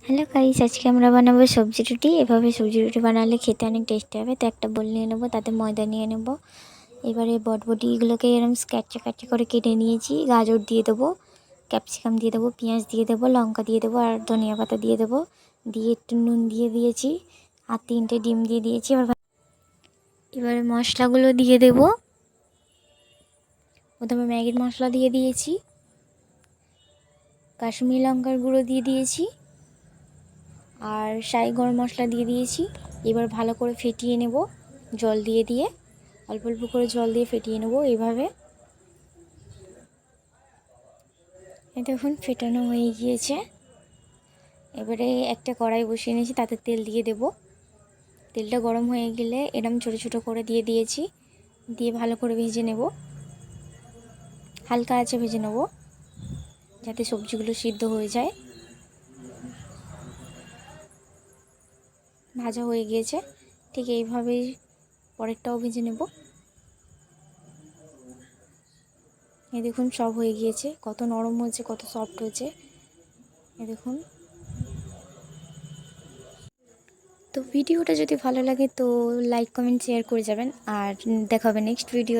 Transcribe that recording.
Hello guys, আজকে আমরা বানাবো সবজি রুটি। এভাবে সবজি রুটি বানালে খেতে অনেক টেস্টি হবে। তো একটা বোল নিয়ে নেবো, তাতে ময়দা নিয়ে নেব। এবারে বটবটিগুলোকে এরকম স্ক্যাচে কাটে করে কেটে নিয়েছি। গাজর দিয়ে দেবো, ক্যাপসিকাম দিয়ে দেবো, পেঁয়াজ দিয়ে দেবো, লঙ্কা দিয়ে দেবো আর ধনিয়া পাতা দিয়ে দেবো। দিয়ে একটু নুন দিয়ে দিয়েছি আর 3টে ডিম দিয়ে দিয়েছি। এবারে মশলাগুলো দিয়ে দেবো। প্রথমে ম্যাগির মশলা দিয়ে দিয়েছি, কাশ্মীরি লঙ্কার গুঁড়ো দিয়ে দিয়েছি আর শাহি গরম মশলা দিয়ে দিয়েছি। এবার ভালো করে ফেটিয়ে নেব, জল দিয়ে অল্প অল্প করে জল দিয়ে ফেটিয়ে নেব এইভাবে। দেখুন ফেটানো হয়ে গিয়েছে। এবারে একটা কড়াই বসিয়ে নিয়েছি, তাতে তেল দিয়ে দেব। তেলটা গরম হয়ে গেলে এরম ছোটো ছোটো করে দিয়ে দিয়েছি, দিয়ে ভালো করে ভেজে নেব। হালকা আঁচে ভেজে নেব যাতে সবজিগুলো সিদ্ধ হয়ে যায়। ভাজা হয়ে গিয়েছে, ঠিক এইভাবেই পরেরটাও ভেজে নেব। এই দেখুন সব হয়ে গিয়েছে, কত নরম হয়েছে, কত সফট হয়েছে এই দেখুন। তো ভিডিওটা যদি ভালো লাগে তো লাইক কমেন্ট শেয়ার করে যাবেন, আর দেখা হবে নেক্সট ভিডিও।